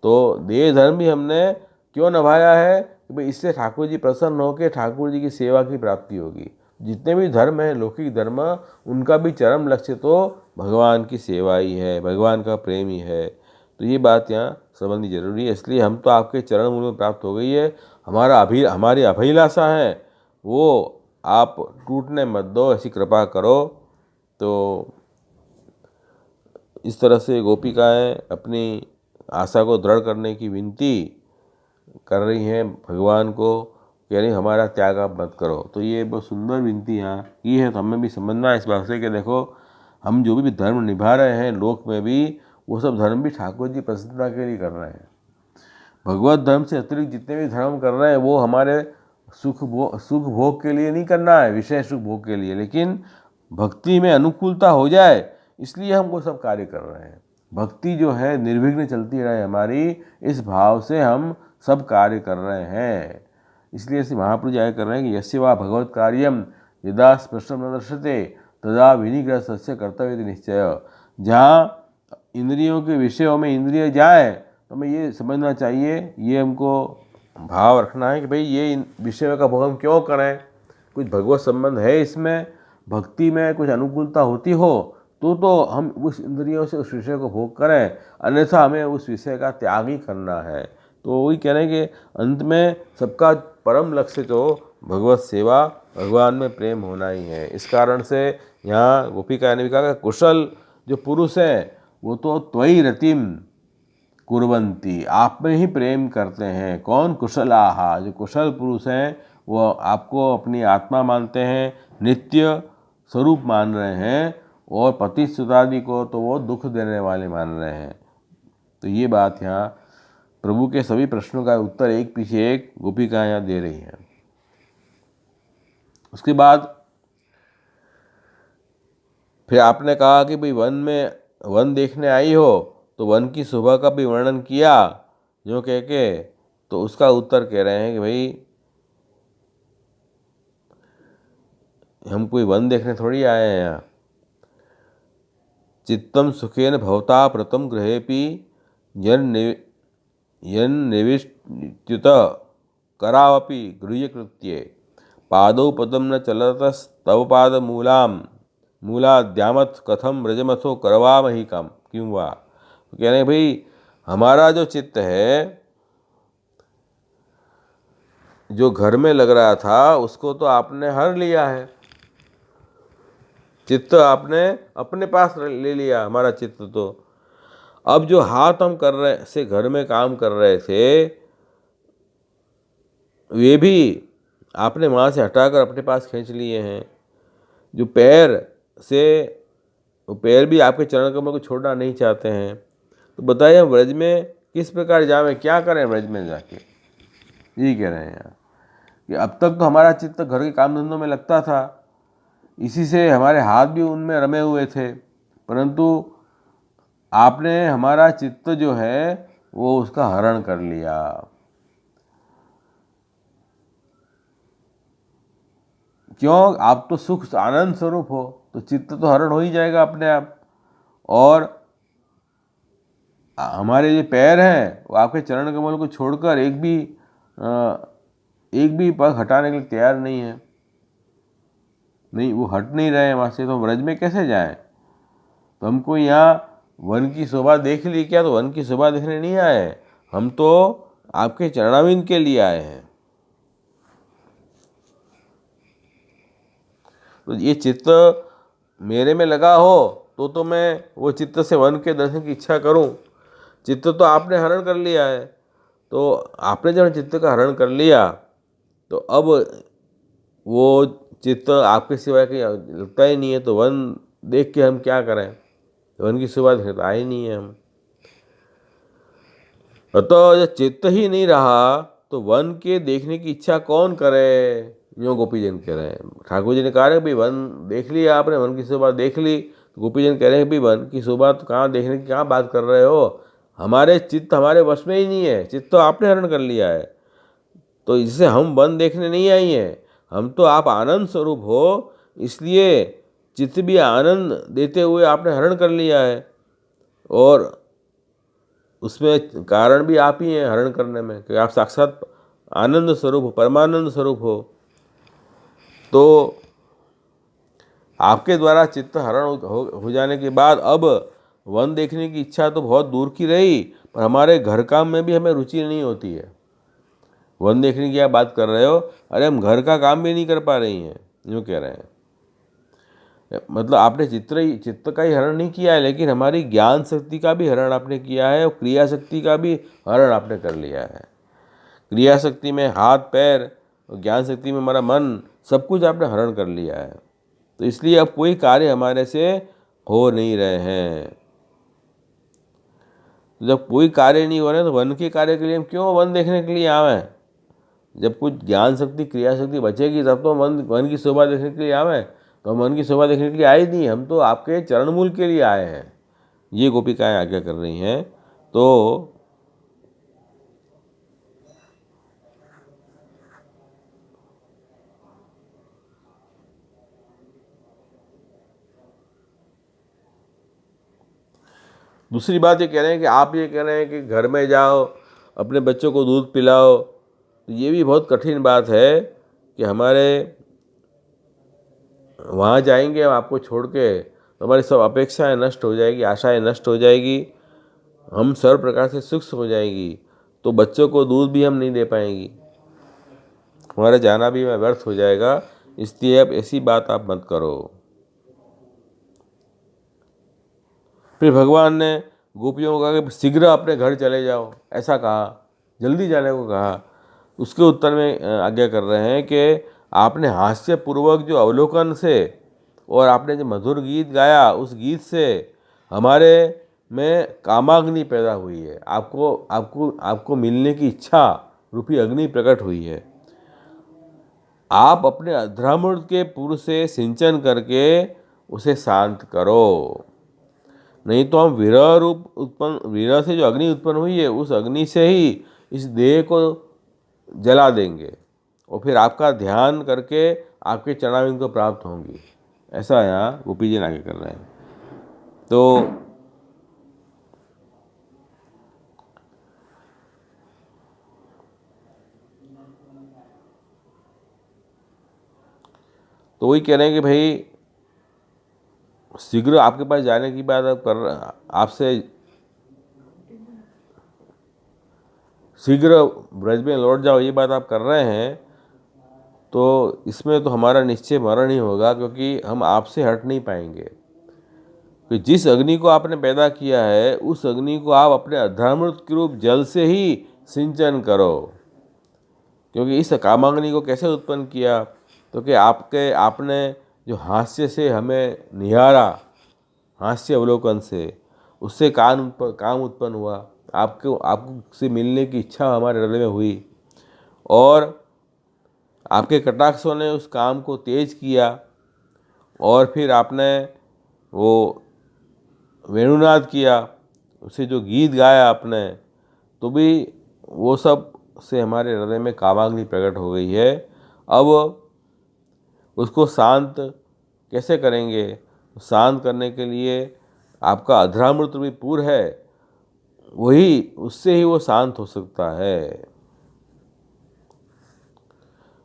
तो देह धर्म भी हमने क्यों निभाया है कि भाई इससे ठाकुर जी प्रसन्न होकर ठाकुर जी की सेवा की प्राप्ति होगी। जितने भी धर्म हैं लौकिक धर्म, उनका भी चरम लक्ष्य तो भगवान की सेवा ही है, भगवान का प्रेम ही है। तो ये बात यहाँ समझनी जरूरी है। इसलिए हम तो आपके चरण मूल में प्राप्त हो गई है। हमारी अभिलाषा है वो आप टूटने मत दो, ऐसी कृपा करो। तो इस तरह से गोपिकाएं अपनी आशा को दृढ़ करने की विनती कर रही हैं भगवान को, कह रही हमारा त्याग आप मत करो। तो ये बहुत सुंदर विनती यहाँ की है। तो हमें भी समझना है इस बात से कि देखो हम जो भी धर्म निभा रहे हैं लोक में भी, वो सब धर्म भी ठाकुर जी प्रसन्नता के लिए कर रहे हैं। भगवत धर्म से अतिरिक्त जितने भी धर्म कर रहे हैं वो हमारे सुख भोग के लिए नहीं करना है, विषय सुख भोग के लिए, लेकिन भक्ति में अनुकूलता हो जाए इसलिए हम वो सब कार्य कर रहे हैं। भक्ति जो है निर्विघ्न चलती रहे हमारी, इस भाव से हम सब कार्य कर रहे हैं। इसलिए ऐसे महाप्रभु जी कर रहे हैं कि यस्य वा भगवत कार्यम यदा स्पष्टम न दर्शते तदा विनिग्रह सस्य कर्तव्य निश्चय। जहाँ इंद्रियों के विषयों में इंद्रिय जाए तो हमें ये समझना चाहिए, ये हमको भाव रखना है कि भाई ये विषयों का भोग हम क्यों करें। कुछ भगवत संबंध है इसमें, भक्ति में कुछ अनुकूलता होती हो तो हम उस इंद्रियों से उस विषय को भोग करें, अन्यथा हमें उस विषय का त्याग ही करना है। तो वही कह रहे हैं कि अंत में सबका परम लक्ष्य तो भगवत सेवा, भगवान में प्रेम होना ही है। इस कारण से यहाँ गोपिका ने भी कहा कि कुशल जो पुरुष हैं वो तो त्वयि रतिम कुर्वन्ति, आप में ही प्रेम करते हैं। कौन? कुशलाहा, जो कुशल पुरुष हैं वो आपको अपनी आत्मा मानते हैं, नित्य स्वरूप मान रहे हैं, और पति सुतादि को तो वो दुख देने वाले मान रहे हैं। तो ये बात यहाँ प्रभु के सभी प्रश्नों का उत्तर एक पीछे एक गोपिका यहाँ दे रही है। उसके बाद फिर आपने कहा कि भाई वन देखने आई हो तो वन की शोभा का भी वर्णन किया जो कह के, तो उसका उत्तर कह रहे हैं कि भाई हम कोई वन देखने थोड़ी आए हैं यहाँ। चित्तम सुखेन भवता प्रतम गृहेपि यन्निविष्टुत करावपि गृह्यकृत्ये पादौ पदम न चलतस्तव पाद मूलाद्यामथ कथम व्रजमथो करवामहि काम क्यों वा। तो कह रहे हैं भाई हमारा जो चित्त है जो घर में लग रहा था उसको तो आपने हर लिया है, चित्त आपने अपने पास ले लिया हमारा चित्त। तो अब जो हाथ हम कर रहे से घर में काम कर रहे थे वे भी आपने वहाँ से हटाकर अपने पास खींच लिए हैं। जो पैर से, वो पैर भी आपके चरण कमल को छोड़ना नहीं चाहते हैं। तो बताइए हम व्रज में किस प्रकार जावें, क्या करें व्रज में जाके, यही कह रहे हैं यहाँ कि अब तक तो हमारा चित्त घर के काम धंधों में लगता था, इसी से हमारे हाथ भी उनमें रमे हुए थे, परंतु आपने हमारा चित्त जो है वो उसका हरण कर लिया। क्यों? आप तो सुख आनंद स्वरूप हो, तो चित्त तो हरण हो ही जाएगा अपने आप। और हमारे जो पैर हैं वो आपके चरण कमल को छोड़कर एक भी पग हटाने के लिए तैयार नहीं है, नहीं वो हट नहीं रहे वहाँ से, तो व्रज में कैसे जाएं? तो हमको यहाँ वन की शोभा देख ली क्या? तो वन की शोभा देखने नहीं आए, हम तो आपके चरणाविंद के लिए आए हैं। तो ये चित्त मेरे में लगा हो तो मैं वो चित्त से वन के दर्शन की इच्छा करूं। चित्त तो आपने हरण कर लिया है, तो आपने जब चित्त का हरण कर लिया तो अब वो चित्त आपके सिवाय कहीं लगता ही नहीं है, तो वन देख के हम क्या करें? वन की शोभा देखते आए नहीं है हम। तो जब चित्त ही नहीं रहा तो वन के देखने की इच्छा कौन करे? यूँ गोपीजन कह रहे हैं। ठाकुर जी ने कहा है भाई वन देख लिया आपने, वन की शोभा देख ली, तो गोपीजन कह रहे हैं भाई वन की शोभा तो कहाँ देखने की, कहाँ बात कर रहे हो? हमारे चित्त हमारे वश में ही नहीं है, चित्त तो आपने हरण कर लिया है। तो इससे हम वन देखने नहीं आई हैं, हम तो आप आनंद स्वरूप हो, इसलिए चित्त भी आनंद देते हुए आपने हरण कर लिया है, और उसमें कारण भी आप ही हैं हरण करने में, कि आप साक्षात आनंद स्वरूप हो, परमानंद स्वरूप हो। तो आपके द्वारा चित्त हरण हो जाने के बाद अब वन देखने की इच्छा तो बहुत दूर की रही, पर हमारे घर काम में भी हमें रुचि नहीं होती है। वन देखने की आप बात कर रहे हो, अरे हम घर का काम भी नहीं कर पा रही हैं, यूँ कह रहे हैं। मतलब आपने चित्त का ही हरण नहीं किया है, लेकिन हमारी ज्ञान शक्ति का भी हरण आपने किया है, और क्रिया शक्ति का भी हरण आपने कर लिया है। क्रिया शक्ति में हाथ पैर, और ज्ञान शक्ति में हमारा मन, सब कुछ आपने हरण कर लिया है। तो इसलिए अब कोई कार्य हमारे से हो नहीं रहे हैं। तो जब कोई कार्य नहीं हो रहे तो वन के कार्य के लिए हम क्यों वन देखने के लिए आवें? जब कुछ ज्ञान शक्ति क्रिया शक्ति बचेगी तब तो वन की शोभा देखने के लिए आवें। तो हम वन की शोभा देखने के लिए आए नहीं, हम तो आपके चरणमूल के लिए आए हैं। ये गोपिकाएं आज्ञा कर रही हैं। तो दूसरी बात ये कह रहे हैं कि आप ये कह रहे हैं कि घर में जाओ, अपने बच्चों को दूध पिलाओ, तो ये भी बहुत कठिन बात है कि हमारे वहाँ जाएंगे हम आपको छोड़ के, तो हमारी सब अपेक्षाएं नष्ट हो जाएगी, आशाएं नष्ट हो जाएगी, हम सर्व प्रकार से सूक्ष्म हो जाएंगी। तो बच्चों को दूध भी हम नहीं दे पाएंगी, हमारा जाना भी व्यर्थ हो जाएगा। इसलिए अब ऐसी बात आप मत करो। फिर भगवान ने गोपियों को कहा कि शीघ्र अपने घर चले जाओ, ऐसा कहा, जल्दी जाने को कहा। उसके उत्तर में आज्ञा कर रहे हैं कि आपने हास्यपूर्वक जो अवलोकन से और आपने जो मधुर गीत गाया, उस गीत से हमारे में कामाग्नि पैदा हुई है। आपको आपको आपको मिलने की इच्छा रूपी अग्नि प्रकट हुई है। आप अपने अधरामृत के पुर से सिंचन करके उसे शांत करो, नहीं तो हम विरह से जो अग्नि उत्पन्न हुई है, उस अग्नि से ही इस देह को जला देंगे और फिर आपका ध्यान करके आपके चरणारविंद को प्राप्त होंगी। ऐसा यहाँ गोपी जी आगे कर रहे हैं। तो वही कह रहे हैं कि भाई शीघ्र आपके पास जाने की बात आपसे शीघ्र ब्रज में लौट जाओ, ये बात आप कर रहे हैं, तो इसमें तो हमारा निश्चय मरण ही होगा, क्योंकि हम आपसे हट नहीं पाएंगे। कि जिस अग्नि को आपने पैदा किया है, उस अग्नि को आप अपने अधरामृत के रूप जल से ही सिंचन करो। क्योंकि इस कामाग्नि को कैसे उत्पन्न किया, तो कि आपने जो हास्य से हमें निहारा, हास्य अवलोकन से, उससे काम उत्पन्न हुआ। आपको से मिलने की इच्छा हमारे हृदय में हुई और आपके कटाक्षों ने उस काम को तेज किया। और फिर आपने वो वेणुनाद किया, उसे जो गीत गाया आपने, तो भी वो सब से हमारे हृदय में कामाग्नि प्रकट हो गई है। अब उसको शांत कैसे करेंगे? शांत करने के लिए आपका अधरामृत भी पूर है, वही उससे ही वो शांत हो सकता है।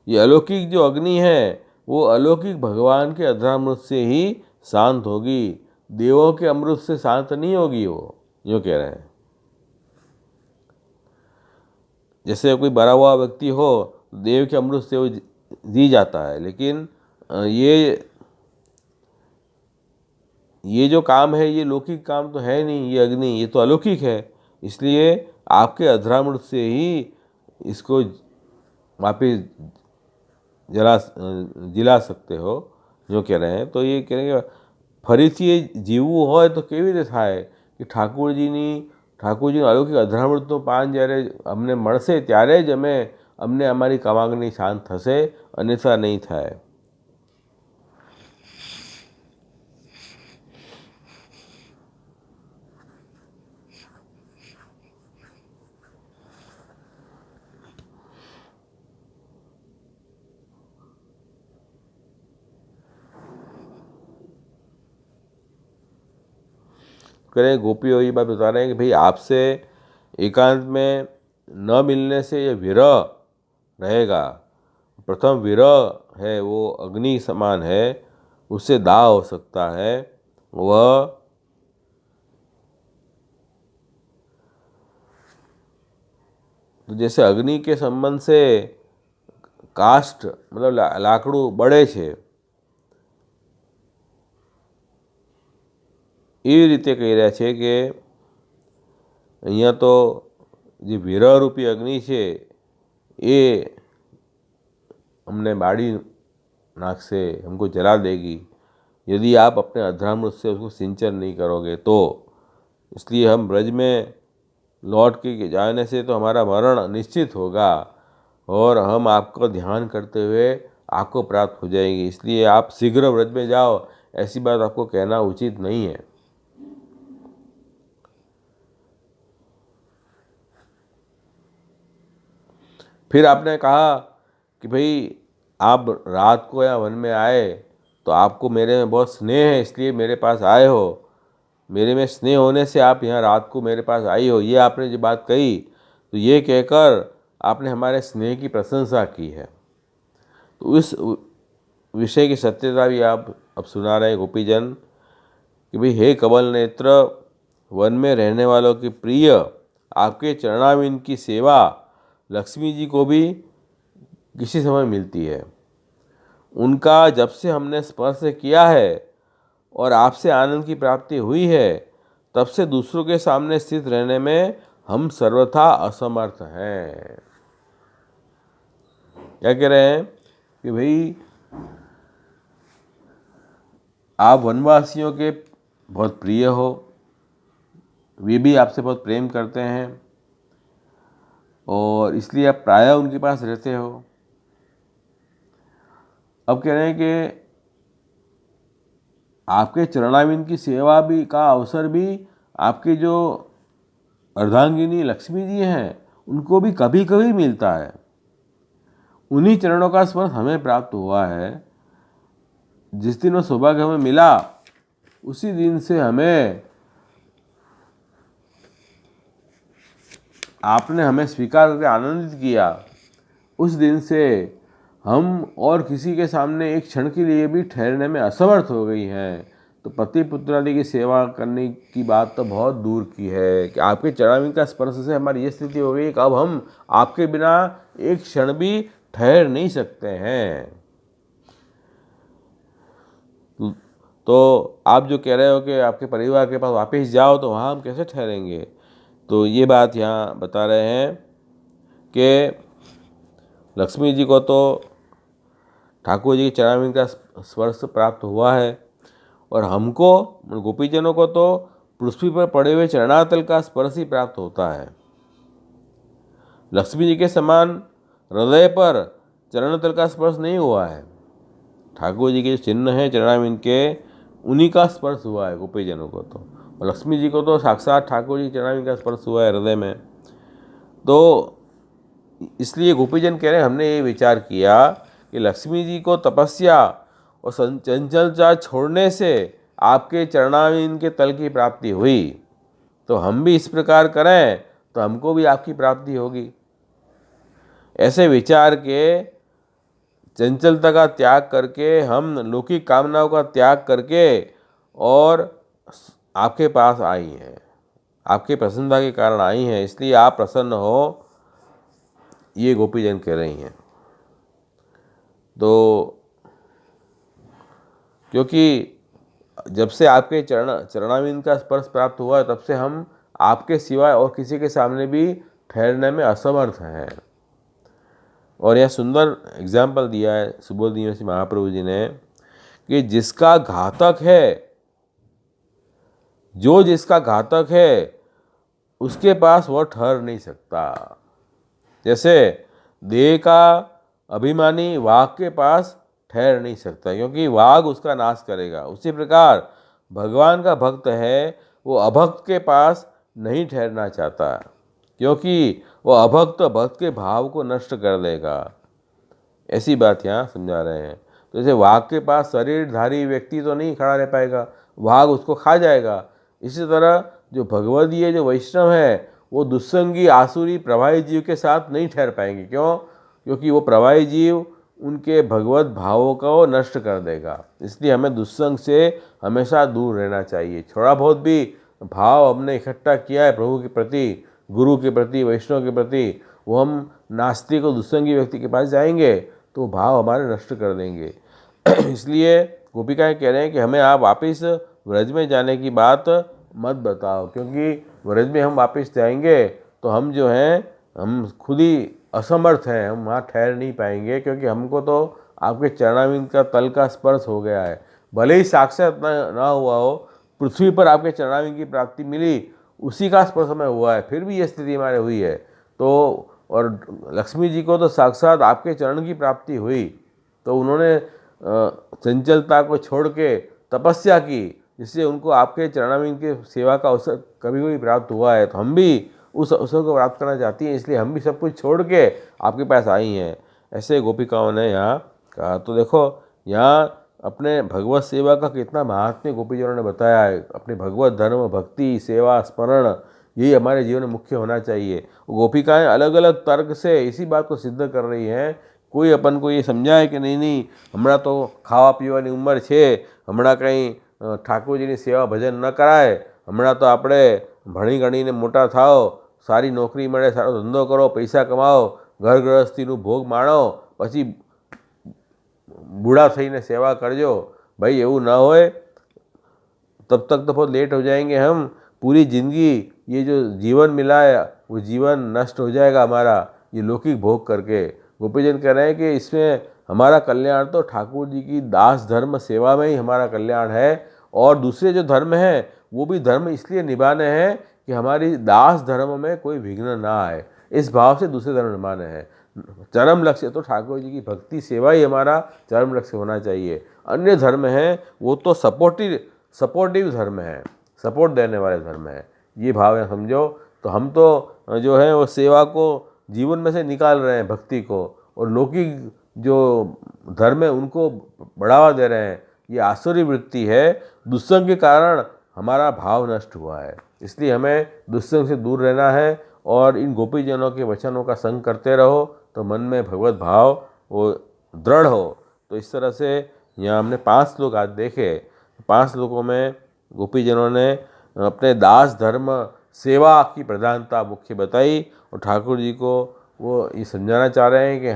ये अलौकिक जो अग्नि है, वो अलौकिक भगवान के अधरामृत से ही शांत होगी, देवों के अमृत से शांत नहीं होगी। वो जो कह रहे हैं, जैसे कोई मरा हुआ व्यक्ति हो, देव के अमृत से वो जी जाता है, लेकिन ये जो काम है, ये लौकिक काम तो है नहीं, ये अग्नि, ये तो अलौकिक है। इसलिए आपके अधरामृत से ही इसको वापिस जिला सकते हो, जो कह रहे हैं। तो ये कह रहे हैं ફરીથી જીવવું હોય તો કેવી રીતે થાય કે ઠાકોરજીનું અલૌકિક અધરામૃતનું પાન જ્યારે અમને મળશે ત્યારે જ અમને અમારી કામાગ્નિ શાંત થશે, અન્યથા નહીં થાય। करें गोपियों ये बात बता रहे हैं कि भाई आपसे एकांत में न मिलने से ये विरह रहेगा। प्रथम विरह है वो अग्नि समान है, उससे दाह हो सकता है। वह तो जैसे अग्नि के संबंध से काष्ठ मतलब लाकड़ू बળે છે, એવી રીતે કહી રહ્યા છે કે અહીંયા તો જે વિરહરૂપી અગ્નિ છે એ हमने बाड़ी नाक से हमको जला देगी यदि आप अपने अधरामृत से उसको सिंचन नहीं करोगे तो। इसलिए हम ब्रज में लौट के जाने से तो हमारा मरण निश्चित होगा और हम आपको ध्यान करते हुए आपको प्राप्त हो जाएंगे। इसलिए आप शीघ्र ब्रज में जाओ, ऐसी बात आपको कहना उचित नहीं है। फिर आपने कहा कि भाई आप रात को यहाँ वन में आए तो आपको मेरे में बहुत स्नेह है, इसलिए मेरे पास आए हो। मेरे में स्नेह होने से आप यहाँ रात को मेरे पास आई हो, ये आपने जो बात कही, तो ये कहकर आपने हमारे स्नेह की प्रशंसा की है। तो इस विषय की सत्यता भी आप अब सुना रहे हैं गोपीजन कि भाई हे कमल नेत्र, वन में रहने वालों के प्रिय आपके चरणारविंद की सेवा लक्ष्मी जी को भी किसी समय मिलती है। उनका जब से हमने स्पर्श किया है और आपसे आनंद की प्राप्ति हुई है, तब से दूसरों के सामने स्थित रहने में हम सर्वथा असमर्थ हैं। क्या कह रहे हैं कि भाई आप वनवासियों के बहुत प्रिय हो, वे भी आपसे बहुत प्रेम करते हैं और इसलिए आप प्रायः उनके पास रहते हो। अब कह रहे हैं कि आपके चरणारविंद की सेवा भी का अवसर भी आपकी जो अर्धांगिनी लक्ष्मी जी हैं उनको भी कभी कभी मिलता है। उन्हीं चरणों का स्पर्श हमें प्राप्त हुआ है। जिस दिन वो सौभाग्य हमें मिला, उसी दिन से हमें आपने हमें स्वीकार करके आनंदित किया। उस दिन से हम और किसी के सामने एक क्षण के लिए भी ठहरने में असमर्थ हो गई हैं। तो पति पुत्र आदि की सेवा करने की बात तो बहुत दूर की है कि आपके चरणारविंद का स्पर्श से हमारी ये स्थिति हो गई कि अब हम आपके बिना एक क्षण भी ठहर नहीं सकते हैं। तो आप जो कह रहे हो कि आपके परिवार के पास वापस जाओ, तो वहाँ हम कैसे ठहरेंगे? तो ये बात यहाँ बता रहे हैं कि लक्ष्मी जी को तो ठाकुर जी के चरणारविंद का स्पर्श प्राप्त हुआ है और हमको गोपीजनों को तो पृथ्वी पर पड़े हुए चरणातल का स्पर्श ही प्राप्त होता है। लक्ष्मी जी के समान हृदय पर चरणतल का स्पर्श नहीं हुआ है। ठाकुर जी के चिन्ह हैं चरणारविंद के, उन्हीं का स्पर्श हुआ है गोपीजनों को तो, और लक्ष्मी जी को तो साक्षात ठाकुर जी चरणारविंद का स्पर्श हुआ है हृदय में। तो इसलिए गोपीजन कह रहे हैं, हमने ये विचार किया कि लक्ष्मी जी को तपस्या और चंचलता छोड़ने से आपके चरणारविंद के तल की प्राप्ति हुई, तो हम भी इस प्रकार करें तो हमको भी आपकी प्राप्ति होगी। ऐसे विचार के चंचलता का त्याग करके हम लौकिक कामनाओं का त्याग करके और आपके पास आई हैं, आपके प्रसन्नता के कारण आई हैं, इसलिए आप प्रसन्न हो, ये गोपीजन कह रही हैं। तो क्योंकि जब से आपके चरणारविंद का स्पर्श प्राप्त हुआ, तब से हम आपके सिवाय और किसी के सामने भी ठहरने में असमर्थ हैं। और यह सुंदर एग्जाम्पल दिया है सुबोध निवासी महाप्रभु जी ने कि जिसका घातक है, जो जिसका घातक है, उसके पास वह ठहर नहीं सकता। जैसे देह का अभिमानी वाघ के पास ठहर नहीं सकता क्योंकि वाघ उसका नाश करेगा, उसी प्रकार भगवान का भक्त है, वो अभक्त के पास नहीं ठहरना चाहता क्योंकि वह अभक्त भक्त के भाव को नष्ट कर देगा। ऐसी बात यहाँ समझा रहे हैं। तो जैसे वाघ के पास शरीरधारी व्यक्ति तो नहीं खड़ा रह पाएगा, वाघ उसको खा जाएगा। इसी तरह जो भगवदीय जो वैष्णव है, वो दुस्संगी आसुरी प्रभावी जीव के साथ नहीं ठहर पाएंगे। क्यों? क्योंकि वो प्रभावी जीव उनके भगवत भावों को नष्ट कर देगा। इसलिए हमें दुस्संग से हमेशा दूर रहना चाहिए। थोड़ा बहुत भी भाव हमने इकट्ठा किया है प्रभु के प्रति, गुरु के प्रति, वैष्णव के प्रति, वो हम नास्तिक और दुस्संगी व्यक्ति के पास जाएंगे तो भाव हमारे नष्ट कर देंगे। इसलिए गोपिकाएं कह रहे हैं कि हमें आप वापस व्रज में जाने की बात मत बताओ, क्योंकि व्रज में हम वापस जाएंगे तो हम जो हैं, हम खुद ही असमर्थ हैं, हम वहाँ ठहर नहीं पाएंगे क्योंकि हमको तो आपके चरणारविंद का तल का स्पर्श हो गया है। भले ही साक्षात ना हुआ हो, पृथ्वी पर आपके चरणारविंद की प्राप्ति मिली, उसी का स्पर्श हमें हुआ है, फिर भी ये स्थिति हमारे हुई है। तो और लक्ष्मी जी को तो साक्षात आपके चरण की प्राप्ति हुई, तो उन्होंने चंचलता को छोड़ के तपस्या की, जिससे उनको आपके चरणारविंद के सेवा का अवसर कभी कभी प्राप्त हुआ है। तो हम भी उस अवसर को प्राप्त करना चाहती हैं, इसलिए हम भी सब कुछ छोड़ के आपके पास आई हैं। ऐसे गोपिकाओं ने यहाँ कहा। तो देखो यहाँ अपने भगवत सेवा का कितना महात्म्य गोपीजनों ने बताया है। अपने भगवत धर्म, भक्ति, सेवा, स्मरण, यही हमारे जीवन में मुख्य होना चाहिए। गोपिकाएं अलग अलग तर्क से इसी बात को सिद्ध कर रही हैं। कोई अपन को ये समझाए कि नहीं हमारा तो खावा पीवानी उम्र है, हमारा कहीं ઠાકોરજીની સેવા ભજન ન કરાય, હમણાં તો આપણે ભણી ગણીને મોટા થાઓ સારી નોકરી મળે, સારો ધંધો કરો, પૈસા કમાઓ, ઘર ગૃહસ્થીનું ભોગ માણો, પછી बूढ़ा થઈને सेवा करजो। भाई એવું ना होए, तब तक तो बहुत लेट हो जाएंगे हम। पूरी जिंदगी ये जो जीवन मिला है वो जीवन नष्ट हो जाएगा हमारा, ये लौकिक भोग करके। गोपीजन कह रहे हैं कि इसमें हमारा कल्याण तो ठाकुर जी की दास धर्म सेवा में ही हमारा कल्याण है। और दूसरे जो धर्म हैं वो भी धर्म इसलिए निभाने हैं कि हमारी दास धर्म में कोई विघ्न ना आए, इस भाव से दूसरे धर्म निभाने हैं। चरम लक्ष्य तो ठाकुर जी की भक्ति सेवा ही हमारा चरम लक्ष्य होना चाहिए। अन्य धर्म हैं वो तो सपोर्टिव धर्म है, सपोर्ट देने वाले धर्म है, ये भाव है समझो। तो हम तो जो है वो सेवा को जीवन में से निकाल रहे हैं, भक्ति को, और लौकिक जो धर्म है उनको बढ़ावा दे रहे हैं। ये आसुरी वृत्ति है, दुस्संग के कारण हमारा भाव नष्ट हुआ है। इसलिए हमें दुस्संग से दूर रहना है और इन गोपीजनों के वचनों का संग करते रहो तो मन में भगवत भाव वो दृढ़ हो। तो इस तरह से यहाँ हमने 5 श्लोक आज देखे। 5 श्लोकों में गोपीजनों ने अपने दास धर्म सेवा की प्रधानता मुख्य बताई और ठाकुर जी को वो ये समझाना चाह रहे हैं कि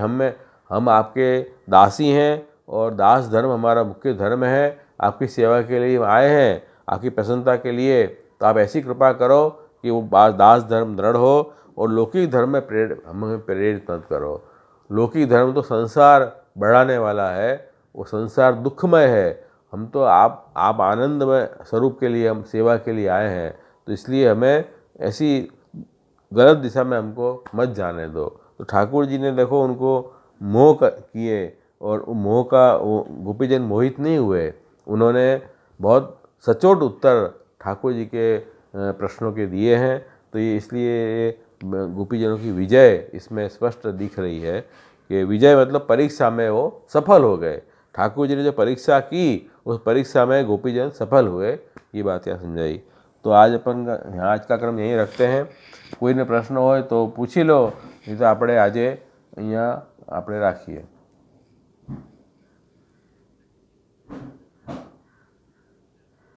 हम आपके दासी हैं और दास धर्म हमारा मुख्य धर्म है। आपकी सेवा के लिए आए हैं, आपकी प्रसन्नता के लिए। तो आप ऐसी कृपा करो कि वो दास धर्म दृढ़ हो और लौकिक धर्म में हमें प्रेरित मत करो। लौकिक धर्म तो संसार बढ़ाने वाला है, वो संसार दुखमय है। हम तो आप आनंदमय स्वरूप के लिए, हम सेवा के लिए आए हैं। तो इसलिए हमें ऐसी गलत दिशा में हमको मत जाने दो। तो ठाकुर जी ने देखो उनको मोह किए और मोह का गोपीजन मोहित नहीं हुए। उन्होंने बहुत सचोट उत्तर ठाकुर जी के प्रश्नों के दिए हैं। तो ये इसलिए गोपीजनों की विजय इसमें स्पष्ट दिख रही है कि विजय मतलब परीक्षा में वो सफल हो गए। ठाकुर जी ने जो परीक्षा की उस परीक्षा में गोपीजन सफल हुए, ये बात यहाँ समझाई। तो आज आज का क्रम यहीं रखते हैं। कोઈને પ્રશ્ન હોય તો પૂછી લો, નહીં તો આપણે આજે અહીંયા રાખીએ।